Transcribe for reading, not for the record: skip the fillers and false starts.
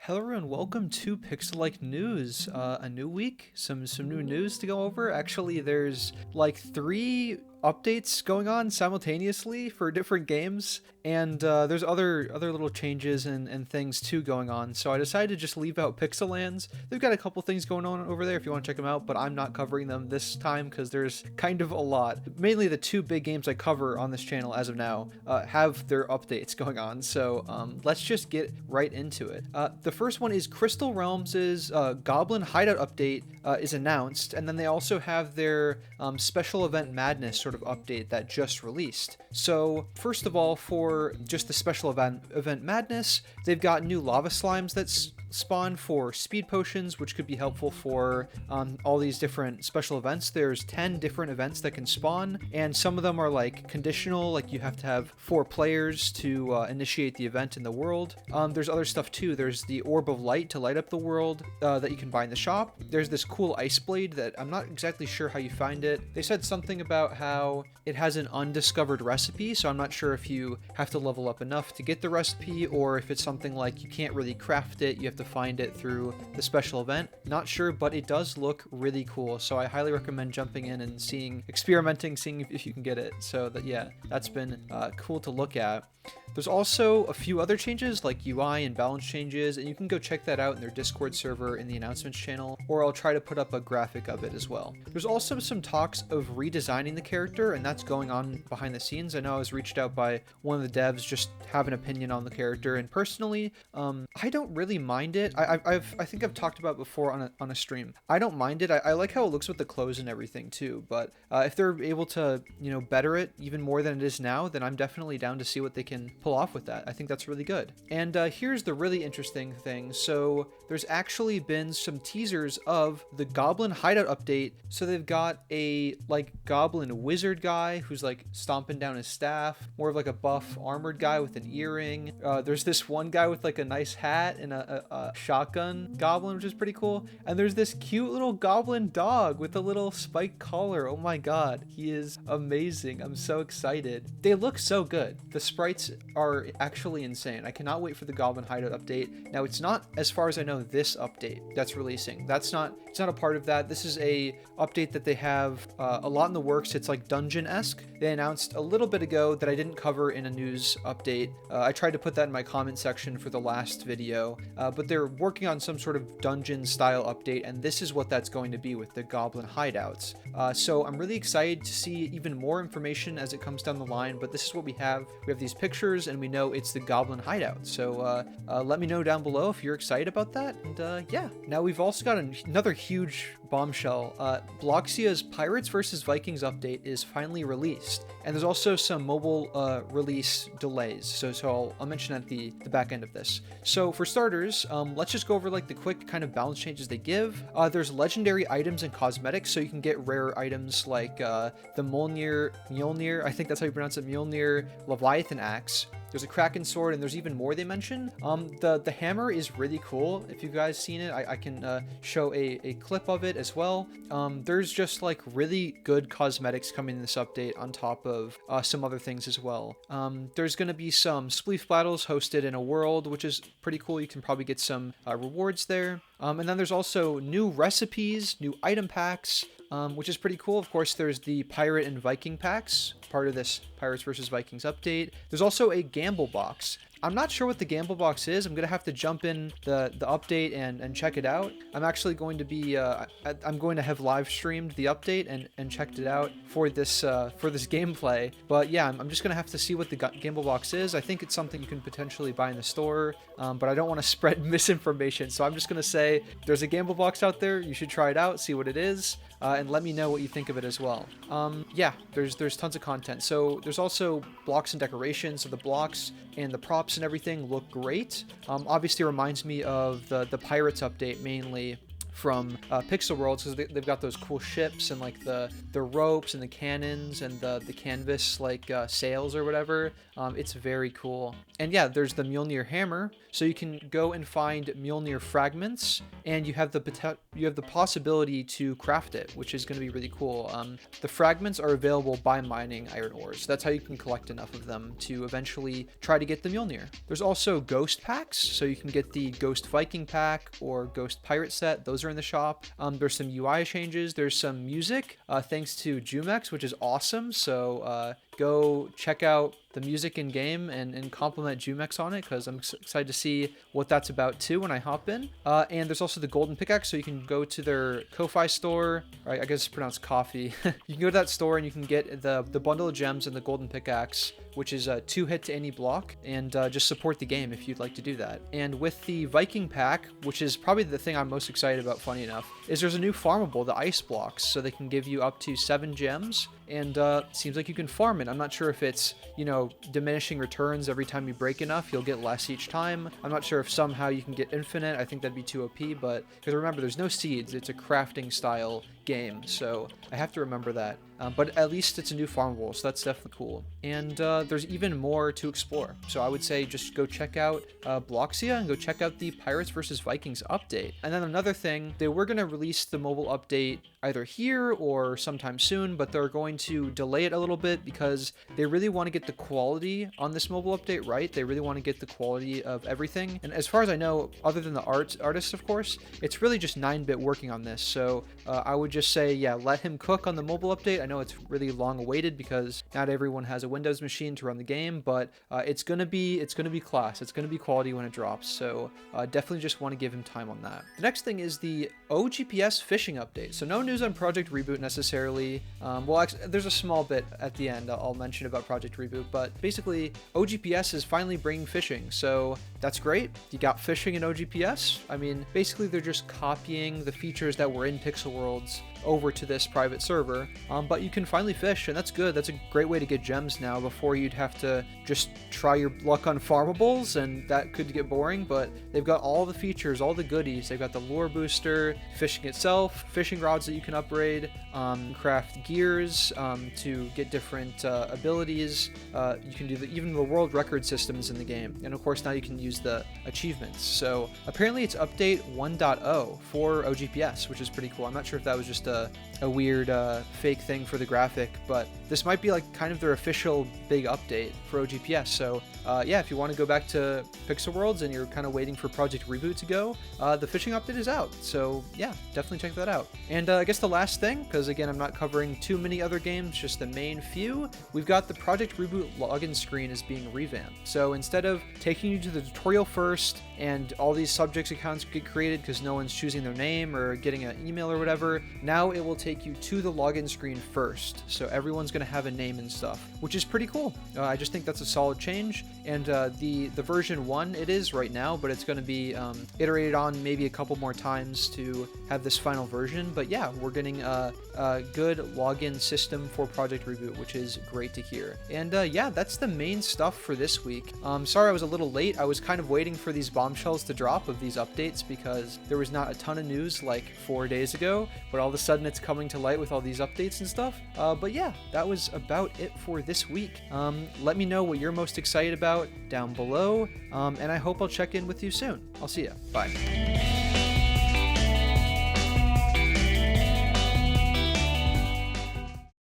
Hello everyone, welcome to Pixelike News. A new week, some new news to go over. Actually, there's like 3 updates going on simultaneously for different games, and there's other little changes and things too going on. So I decided to just leave out Pixellands. They've got a couple things going on over there if you want to check them out, but I'm not covering them this time because there's kind of a lot. Mainly the 2 big games I cover on this channel as of now have their updates going on. So let's just get right into it. The first one is Crystal Realms' Goblin Hideout update is announced, and then they also have their special event Madness sort of update that just released. So first of all, for just the special event Madness, they've got new lava slimes that's spawn for speed potions, which could be helpful for all these different special events. There's 10 different events that can spawn, and some of them are like conditional, like you have to have 4 players to initiate the event in the world. There's other stuff too. There's the Orb of Light to light up the world that you can buy in the shop. There's this cool ice blade that I'm not exactly sure how you find it. They said something about how it has an undiscovered recipe, so I'm not sure if you have to level up enough to get the recipe, or if it's something like you can't really craft it, you have to find it through the special event. Not sure, but it does look really cool, so I highly recommend jumping in and experimenting, seeing if you can get it. So that, yeah, that's been cool to look at. There's also a few other changes like UI and balance changes, and you can go check that out in their Discord server in the announcements channel, or I'll try to put up a graphic of it as well. There's also some talks of redesigning the character, and that's going on behind the scenes. I know I was reached out by one of the devs just have an opinion on the character, and personally, I don't really mind it. I think I've talked about it before on a stream. I don't mind it. I like how it looks with the clothes and everything too, but if they're able to, better it even more than it is now, then I'm definitely down to see what they can pull off with that. I think that's really good. And here's the really interesting thing. So there's actually been some teasers of the Goblin Hideout update. So they've got a like Goblin wizard guy who's like stomping down his staff, more of like a buff armored guy with an earring. There's this one guy with like a nice hat and a shotgun goblin, which is pretty cool. And there's this cute little goblin dog with a little spiked collar. Oh my god, he is amazing. I'm so excited. They look so good. The sprites are actually insane. I cannot wait for the Goblin Hideout update. Now, it's not, as far as I know, this update that's releasing. It's not a part of that. This is a update that they have a lot in the works. It's like dungeon-esque. They announced a little bit ago that I didn't cover in a news update. I tried to put that in my comment section for the last video, but they're working on some sort of dungeon-style update, and this is what that's going to be with the Goblin Hideouts. So I'm really excited to see even more information as it comes down the line, but this is what we have. We have these pictures, and we know it's the Goblin Hideout. So let me know down below if you're excited about that. And yeah, now we've also got another huge bombshell. Bloxia's Pirates vs. Vikings update is finally released, and there's also some mobile release delays. So I'll mention at the back end of this. So for starters, let's just go over like the quick kind of balance changes they give. There's legendary items and cosmetics, so you can get rare items like the Mjolnir, I think that's how you pronounce it, Mjolnir Leviathan Axe. There's a Kraken sword, and there's even more they mention. The hammer is really cool. If you guys seen it, I can show a clip of it as well. There's just like really good cosmetics coming in this update on top of some other things as well. There's going to be some spleef battles hosted in a world, which is pretty cool. You can probably get some rewards there. And then there's also new recipes, new item packs, which is pretty cool. Of course, there's the Pirate and Viking packs, part of this Pirates vs. Vikings update. There's also a gamble box. I'm not sure what the gamble box is. I'm going to have to jump in the update and check it out. I'm actually going to be, I'm going to have live streamed the update and checked it out for this gameplay. But yeah, I'm just going to have to see what the gamble box is. I think it's something you can potentially buy in the store, but I don't want to spread misinformation. So I'm just going to say there's a gamble box out there. You should try it out, see what it is, and let me know what you think of it as well. Yeah, there's tons of content. So there's also blocks and decorations. So the blocks and the props and everything look great. Obviously reminds me of the Pirates update mainly from Pixel Worlds, because they've got those cool ships and like the ropes and the cannons and the canvas like sails or whatever. It's very cool. And yeah, there's the Mjolnir hammer, so you can go and find Mjolnir fragments, and you have the possibility to craft it, which is going to be really cool. The fragments are available by mining iron ores. That's how you can collect enough of them to eventually try to get the Mjolnir. There's also ghost packs, so you can get the Ghost Viking pack or Ghost Pirate set. Those are in the shop. There's some UI changes. There's some music, thanks to Jumex, which is awesome. So go check out the music in game and compliment Jumex on it, because I'm excited to see what that's about too when I hop in. And there's also the golden pickaxe, so you can go to their Ko-Fi store, right? I guess it's pronounced coffee. You can go to that store and you can get the bundle of gems and the golden pickaxe, which is a 2-hit to any block, and just support the game if you'd like to do that. And with the Viking pack, which is probably the thing I'm most excited about, funny enough, is there's a new farmable, the ice blocks, so they can give you up to 7 gems, and seems like you can farm it. I'm not sure if it's, you know, diminishing returns every time you break enough, you'll get less each time. I'm not sure if somehow you can get infinite. I think that'd be too OP, but because remember, there's no seeds, it's a crafting style game, so I have to remember that. But at least it's a new farmable, so that's definitely cool. And there's even more to explore, so I would say just go check out Bloxia and go check out the Pirates vs. Vikings update. And then another thing, they were going to release the mobile update either here or sometime soon, but they're going to delay it a little bit because they really want to get the quality on this mobile update right. They really want to get the quality of everything. And as far as I know, other than the artist, of course, it's really just 9-bit working on this. So I would just say, yeah, let him cook on the mobile update. I know it's really long awaited because not everyone has a Windows machine to run the game, but it's gonna be class. It's gonna be quality when it drops. So definitely just want to give him time on that. The next thing is the OGPS fishing update. So no news on Project Reboot necessarily. Well, actually, there's a small bit at the end I'll mention about Project Reboot, but basically OGPS is finally bringing fishing, so that's great. You got fishing in OGPS. I mean, basically they're just copying the features that were in Pixel Worlds over to this private server, but you can finally fish, and that's good. That's a great way to get gems now. Before, you'd have to just try your luck on farmables, and that could get boring, but they've got all the features, all the goodies. They've got the lure booster, fishing itself, fishing rods that you can upgrade, craft gears to get different abilities. You can do even the world record systems in the game, and of course now you can use the achievements. So apparently it's update 1.0 for OGPS, which is pretty cool. I'm not sure if that was just a weird fake thing for the graphic, but this might be like kind of their official big update for OGPS. So yeah, if you want to go back to Pixel Worlds and you're kind of waiting for Project Reboot to go, the fishing update is out. So yeah, definitely check that out. And I guess the last thing, because again I'm not covering too many other games, just the main few, we've got the Project Reboot login screen is being revamped. So instead of taking you to the tutorial first and all these subjects accounts get created because no one's choosing their name or getting an email or whatever, now it will take you to the login screen first. So everyone's going to have a name and stuff, which is pretty cool. I just think that's a solid change. And the version 1 it is right now, but it's going to be iterated on maybe a couple more times to have this final version. But yeah, we're getting a good login system for Project Reboot, which is great to hear. And yeah, that's the main stuff for this week. Sorry I was a little late. I was kind of waiting for these bombshells to drop of these updates because there was not a ton of news like 4 days ago, but all of a sudden it's coming to light with all these updates and stuff. But yeah, that was about it for this week. Let me know what you're most excited about down below, and I hope I'll check in with you soon. I'll see ya. Bye.